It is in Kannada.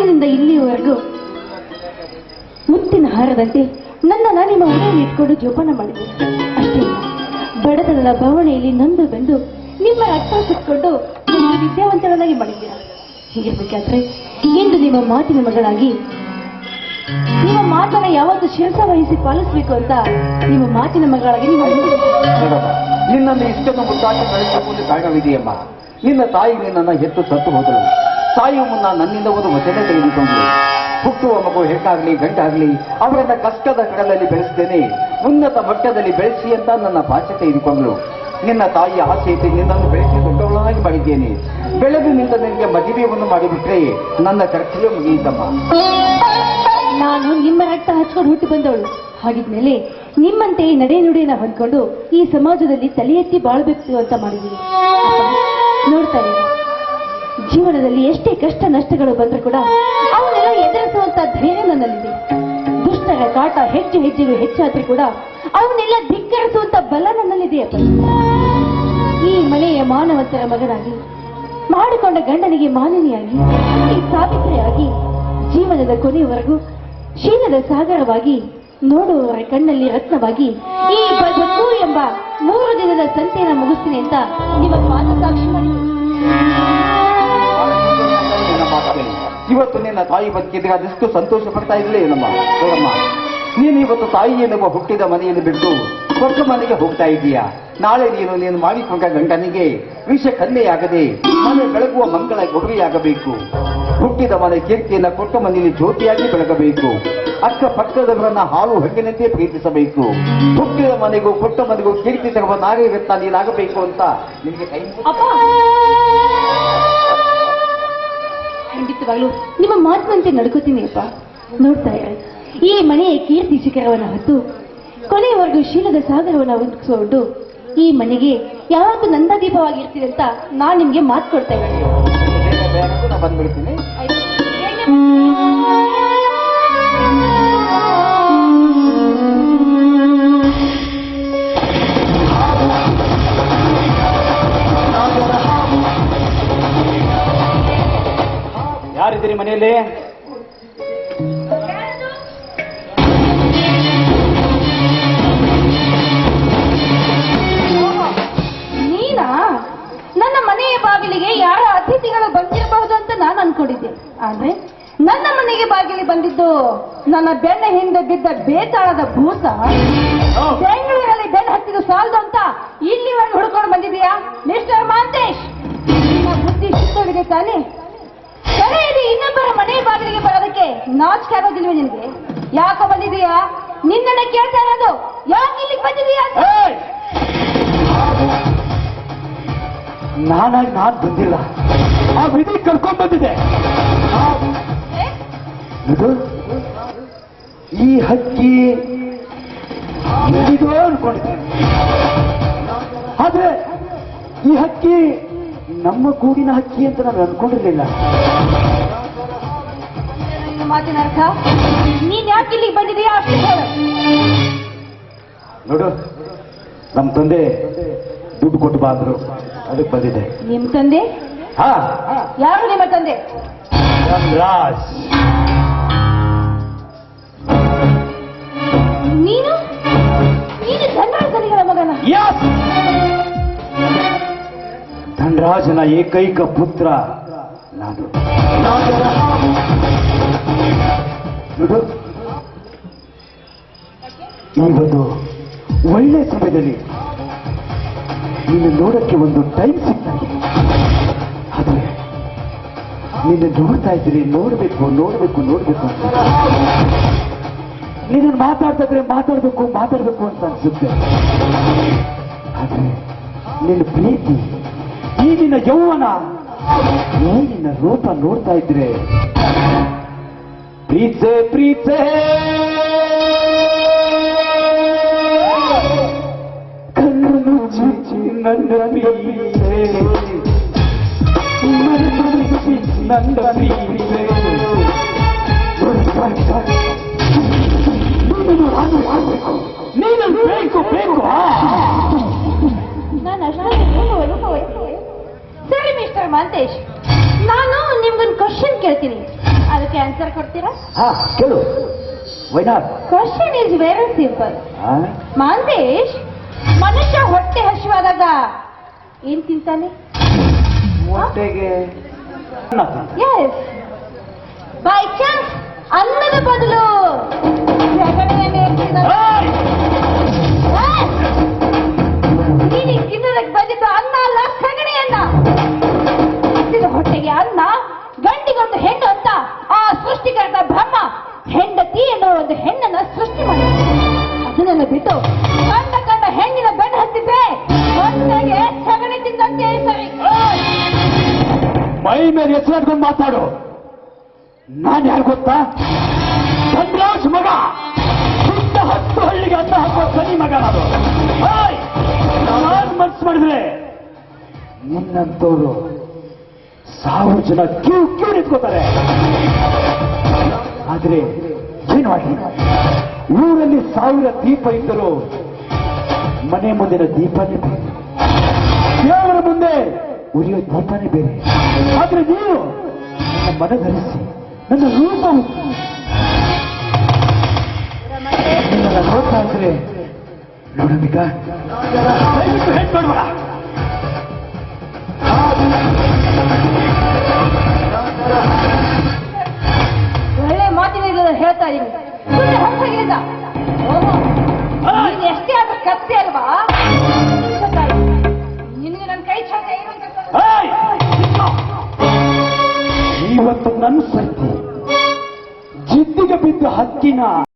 ಅಂದಿನಿಂದ ಇಲ್ಲಿಯವರೆಗೂ ಮುತ್ತಿನ ಹಾರದಂತೆ ನನ್ನನ್ನು ನಿಮ್ಮ ಮನೆಯಲ್ಲಿ ಇಟ್ಕೊಂಡು ಜೋಪಾನ ಮಾಡಿದೆ. ಅಷ್ಟೇ ಬಡತನದ ಬವಣೆಯಲ್ಲಿ ನೊಂದು ಬೆಂದು ನಿಮ್ಮ ರಕ್ತ ಸುತ್ತಕೊಂಡು ವಿದ್ಯಾವಂತರನ್ನಾಗಿ ಮಾಡಿದ್ದೀರಾ. ಹೀಗಿರ್ಬೇಕಾದ್ರೆ ಇಂದು ನಿಮ್ಮ ಮಾತಿನ ಮಗಳಾಗಿ ನಿಮ್ಮ ಮಾತನ್ನ ಯಾವತ್ತು ಶಿರಸ ವಹಿಸಿ ಪಾಲಿಸಬೇಕು ಅಂತ ನಿಮ್ಮ ಮಾತಿನ ಮಗಳಾಗಿ ನಿನ್ನನ್ನು ಇಷ್ಟನ್ನು ಮುದ್ದಾಗಿ ಬೆಳೆಸಬಹುದು ಕಾರಣವಿದೆಯಮ್ಮ. ನಿನ್ನ ತಾಯಿ ನಿನ್ನನ್ನು ಹೆತ್ತು ಸತ್ತು ಹೋದಳು. ತಾಯಿಯ ಮುನ್ನ ನನ್ನಿಂದ ಒಂದು ವಚನ ತೆಗೆದುಕೊಂಡಳು. ಹುಟ್ಟುವ ಮಗು ಹೆಣ್ಣಾಗ್ಲಿ ಗಂಟಾಗ್ಲಿ ಅವರನ್ನ ಕಷ್ಟದ ಕಡಲಲ್ಲಿ ಬೆಳೆಸ್ತೇನೆ, ಉನ್ನತ ಮಟ್ಟದಲ್ಲಿ ಬೆಳೆಸಿ ಅಂತ ನನ್ನ ಭಾಷೆ ತೆಗೆದುಕೊಂಡಳು. ನಿನ್ನ ತಾಯಿಯ ಆಸೆ ಇದ್ದು ನಿನ್ನನ್ನು ಬೆಳೆಸಿ ದೊಡ್ಡವಳನ್ನಾಗಿ ಮಾಡಿದ್ದೇನೆ. ಬೆಳೆದು ನಿಂದ ನಿನಗೆ ಮದುವೆಯನ್ನು ಮಾಡಿಬಿಟ್ರೆ ನನ್ನ ಕರ್ತವ್ಯ ಮುಗಿಯಿತಮ್ಮ. ನಾನು ನಿಮ್ಮ ರಕ್ತ ಹಚ್ಕೊಂಡು ಹುಟ್ಟಿ ಬಂದವಳು. ಹಾಗಿದ್ಮೇಲೆ ನಿಮ್ಮಂತೆ ನಡೆ ನುಡಿಯನ್ನ ಹೊಂದ್ಕೊಂಡು ಈ ಸಮಾಜದಲ್ಲಿ ತಲೆ ಎತ್ತಿ ಬಾಳ್ಬೇಕು ಅಂತ ಮಾಡಿದ್ದೀನಿ. ನೋಡ್ತಾರೆ, ಜೀವನದಲ್ಲಿ ಎಷ್ಟೇ ಕಷ್ಟ ನಷ್ಟಗಳು ಬಂದರೂ ಕೂಡ ಅವನ್ನೆಲ್ಲ ಎದುರಿಸುವಂತ ಧೈರ್ಯ ನನ್ನಲ್ಲಿದೆ. ದುಷ್ಟರ ಕಾಟ ಹೆಚ್ಚು ಹೆಜ್ಜೆಗೂ ಹೆಚ್ಚಾದ್ರೂ ಕೂಡ ಅವನ್ನೆಲ್ಲ ಧಿಕ್ಕರಿಸುವಂತ ಬಲ ನನ್ನಲ್ಲಿದೆ. ಈ ಮನೆಯ ಮಾನವಂತರ ಮಗನಾಗಿ, ಮಾಡಿಕೊಂಡ ಗಂಡನಿಗೆ ಮಾನನಿಯಾಗಿ, ಈ ಸಾವಿತ್ರಿಯಾಗಿ, ಜೀವನದ ಕೊನೆಯವರೆಗೂ ಶೀಲದ ಸಾಗರವಾಗಿ, ನೋಡುವವರ ಕಣ್ಣಲ್ಲಿ ರತ್ನವಾಗಿ ಈ ಬದುಕು ಎಂಬ 3 ದಿನದ ಸಂತೆಯನ್ನು ಮುಗಿಸ್ತೀನಿ ಅಂತ ನಿಮ್ಮ ಮಾತು ಸಾಕ್ಷಿ ಮಾಡಿ. ಇವತ್ತು ನಿನ್ನ ತಾಯಿ ಬದುಕಿದ್ರೆ ಅದೆಷ್ಟು ಸಂತೋಷ ಪಡ್ತಾ ಇರಲೇ ಏನಮ್ಮ. ನೋಡಮ್ಮ, ನೀನು ಇವತ್ತು ತಾಯಿ ಎನ್ನುವ ಹುಟ್ಟಿದ ಮನೆಯನ್ನು ಬಿಟ್ಟು ಹೊಸ ಮನೆಗೆ ಹೋಗ್ತಾ ಇದೀಯಾ. ನಾಳೆ ನೀನು ಮಾಡಿಕೊಂಡ ಗಂಡನಿಗೆ ವಿಷ ಕನ್ನೆಯಾಗದೆ ಮನೆ ಬೆಳಗುವ ಮಂಗಳ ಗೌರಿಯಾಗಬೇಕು. ಹುಟ್ಟಿದ ಮನೆ ಕೀರ್ತಿಯನ್ನ ಕೊಟ್ಟ ಮನೆಯಲ್ಲಿ ಜ್ಯೋತಿಯಾಗಿ ಬೆಳಗಬೇಕು. ಅಕ್ಕ ಪಕ್ಕದವರನ್ನ ಹಾಲು ಹಣ್ಣಿನಂತೆ ಪ್ರೀತಿಸಬೇಕು. ಹುಟ್ಟಿದ ಮನೆಗೂ ಕೊಟ್ಟ ಮನೆಗೂ ಕೀರ್ತಿ ತರುವ ನಾಗರಿಕತ್ತ ನೀನಾಗಬೇಕು ಅಂತ ನಿಮಗೆ ಕೈ ಖಂಡಿತವಾಗ್ಲೂ ನಿಮ್ಮ ಮಾತಿನಂತೆ ನಡ್ಕೋತೀನಿ ಅಪ್ಪ. ನೋಡ್ತಾ ಇರ, ಈ ಮನೆಯ ಕೀರ್ತಿ ಶಿಖರವನ್ನು ಹೊತ್ತು ಕೊನೆಯವರೆಗೂ ಶೀಲದ ಸಾಗರವನ್ನು ಒದಗಿಸಿಕೊಂಡು ಈ ಮನೆಗೆ ಯಾವತ್ತೂ ನಂದಾದೀಪವಾಗಿರ್ತೀರಿ ಅಂತ ನಾನು ನಿಮ್ಗೆ ಮಾತು ಕೊಡ್ತಾ ಇದ್ದೀನಿ. ಬಂದ್ಬಿಡ್ತೀನಿ. ಯಾರಿದ್ದೀರಿ ಮನೆಯಲ್ಲಿ? ನೀನಾ? ನನ್ನ ಮನೆಯ ಬಾಗಿಲಿಗೆ ಯಾರ ಅತಿಥಿಗಳು ಬಂದಿರಬಹುದು ಅಂತ ನಾನು ಅನ್ಕೊಂಡಿದ್ದೆ. ಆದ್ರೆ ನನ್ನ ಮನೆಗೆ ಬಾಗಿಲಿಗೆ ಬಂದಿದ್ದು ನನ್ನ ಬೆನ್ನ ಹಿಂದೆ ಬಿದ್ದ ಬೇತಾಳದ ಭೂತ. ಬೆಂಗಳೂರಲ್ಲಿ ಬೆನ್ನು ಹತ್ತಿದ್ದು ಸಾಲದು ಅಂತ ಇಲ್ಲಿವರೆಗೆ ಹುಡ್ಕೊಂಡು ಬಂದಿದೀಯಾ ಮಿಸ್ಟರ್ ಮಾಂತೇಶ್? ನಿನ್ನ ಬುದ್ಧಿ ಸುತ್ತೋಗಿದೆ ತಾನೆ? ಕರೆಯಲ್ಲಿ ಇನ್ನೊಬ್ಬರ ಮನೆ ಬಾಗಿಲಿಗೆ ಬರೋದಕ್ಕೆ ನಾಚಿಕೆ ಆಗೋದಿಲ್ವೇ ನಿನಗೆ? ಯಾಕೆ ಬಂದಿದೀಯಾ? ನಿನ್ನನ್ನ ಕೇಳ್ತಾ ಇರೋದು, ಯಾಕೆ ಇಲ್ಲಿಗೆ ಬಂದಿದೀಯಾ? ನಾನಾಗಿ ನಾನು ಬಂದಿಲ್ಲ, ಆ ವಿಧಿ ಕರ್ಕೊಂಡ್ ಬಂದಿದೆ. ಈ ಹಕ್ಕಿ ಎಲ್ಲಿದೋ ಅನ್ಕೊಂಡಿದ್ದೆ, ಆದ್ರೆ ಈ ಹಕ್ಕಿ ನಮ್ಮ ಗೂಡಿನ ಹಕ್ಕಿ ಅಂತ ನಾನು ಅನ್ಕೊಂಡಿರ್ಲಿಲ್ಲ. ಮಾತಿನ ಅರ್ಥ ನೀನ್ ಯಾಕೆ ಇಲ್ಲಿಗೆ ಬಂದಿದೀಯಾ ಅಷ್ಟೇ ಹೇಳು. ನೋಡು, ನಮ್ಮ ತಂದೆ ದುಡ್ಡು ಕೊಟ್ಟು ಬಾಂದ್ರು, ಅದಕ್ಕೆ ಬಂದಿದೆ. ನಿಮ್ ತಂದೆ? ಹಾ. ಯಾರು ನಿಮ್ಮ ತಂದೆ? ರಾಜ್. ನೀನು ಧನರಾಜನಿಗಳ ಮಗನ? ಧನರಾಜನ ಏಕೈಕ ಪುತ್ರ ನಾನು. ಈ ಒಂದು ಒಳ್ಳೆ ಸಮಯದಲ್ಲಿ ನಿನ್ನ ನೋಡಕ್ಕೆ ಒಂದು ಟೈಮ್ ಸಿಗ್ತಾನೆ. ಆದ್ರೆ ನಿನ್ನ ನೋಡ್ತಾ ಇದ್ದೀರಿ, ನೋಡ್ಬೇಕು ನೋಡ್ಬೇಕು ನೋಡ್ಬೇಕು ಅಂತ. ನಿನ್ನ ಮಾತಾಡ್ಬೇಕು ಅಂತ ಅನ್ಸುತ್ತೆ. ಆದ್ರೆ ನಿನ್ನ ಪ್ರೀತಿ, ಈಗಿನ ಯೌವನ, ನಿನ್ನ ರೂಪ ನೋಡ್ತಾ ಇದ್ರೆ ಪ್ರೀತೆ ಕಣ್ಣು ಮುಚ್ಚಿ ನನ್ನ ಪ್ರೀತೆ, ನನ್ನ ಪ್ರೀತೆ ನೀನು ಬೇಕು. ನಾನು ಅಷ್ಟೇ. ಸರಿ ಮಿಸ್ಟರ್ ಮಾಂತೇಶ್, ನಾನು ನಿಮ್ಗೊಂದು ಕ್ವಶನ್ ಕೇಳ್ತೀನಿ. ಅದಕ್ಕೆ ಆನ್ಸರ್ ಕೊಡ್ತೀರಾ? ಹಾ ಕೇಳು. Wayanad question is very simple. Mantesh, ಮನುಷ್ಯ ಹೊಟ್ಟೆ ಹಸಿವಾದಾಗ ಏನ್ ತಿಂತಾನೆ? ಹೊಟ್ಟೆಗೆ ಎಸ್, ಬೈ ಚಾನ್ಸ್ ಅನ್ನದ ಬದಲು ಸಗಣಿಯನ್ನೇ ನೀನು ತಿನ್ನೋದಕ್ಕೆ ಬಂದಿದ್ದು ಅನ್ನ ಅಲ್ಲ, ಸಗಣಿಯನ್ನ. ಹಸಿದ ಹೊಟ್ಟೆಗೆ ಅನ್ನ, ಗಂಡಿಗೊಂದು ಹೆಣ್ಣು ಅಂತ ಆ ಸೃಷ್ಟಿಕರ್ತ ಬ್ರಹ್ಮ ಹೆಂಡತಿ ಎನ್ನುವ ಒಂದು ಹೆಣ್ಣನ್ನ ಸೃಷ್ಟಿ ಮಾಡಿ ಅದನ್ನೆಲ್ಲ ಬಿಟ್ಟು ಕಂಡ ಹೆಣ್ಣಿನ ಬೆನ್ನು ಹತ್ತಿದ್ರೆ ಹೊಟ್ಟೆಗೆ ಸಗಣಿ ತಿಂದಂತೆ ಸರಿ. ಮೈ ಮೇಲೆ ಹೆಸರಾಡ್ಕೊಂಡು ಮಾತಾಡು. ನಾನು ಯಾರು ಗೊತ್ತಾ? ಚಂದ್ರಾಜ್ ಮಗ, ಸುತ್ತ 10 ಹಳ್ಳಿಗೆ ಅನ್ನ ಹಾಕೋ ಸನಿ ಮಗ ನಾನು. ನಾನು ಮನ್ಸು ಮಾಡಿದ್ರೆ ನಿನ್ನಂತವ್ರು 1000 ಜನ ಕ್ಯೂ ನಿಂತ್ಕೋತಾರೆ. ಆದ್ರೆ ಏನು ಮಾಡಿ, ಊರಲ್ಲಿ 1000 ದೀಪ ಇದ್ದರೂ ಮನೆ ಮುಂದಿನ ದೀಪನೇ ಬೇರೆ, ದೇವರ ಮುಂದೆ ಉರಿಯೋ ದೀಪನೇ ಬೇರೆ. ಆದ್ರೆ ನೀನು ನನ್ನ ಮನಧರಿಸಿ ನನ್ನ ರೂಪ ನಿನ್ನ ನೋಡ್ತಾ ಇದ್ರೆ ನೋಡಬೇಕ ದಯವಿಟ್ಟು ಹೆಣ್ಣು ನೋಡ್ಬೇಡ. ಒಳ್ಳೆ ಮಾತಿನ ಹೇಳ್ತಾ ಇದ್ದೀನಿ. ಹೊರಗಿಲ್ಲ ಎಷ್ಟೇ ಆದ್ರೂ ಕತ್ತೆ ಅಲ್ವಾ? ನಿನಗೆ ನನ್ನ ಕೈ ಚಂದ ಇವತ್ತು ನನ್ನ ಸರ್ತಿ ಜಿದ್ದಿಗೆ ಬಿದ್ದ ಹಕ್ಕಿನ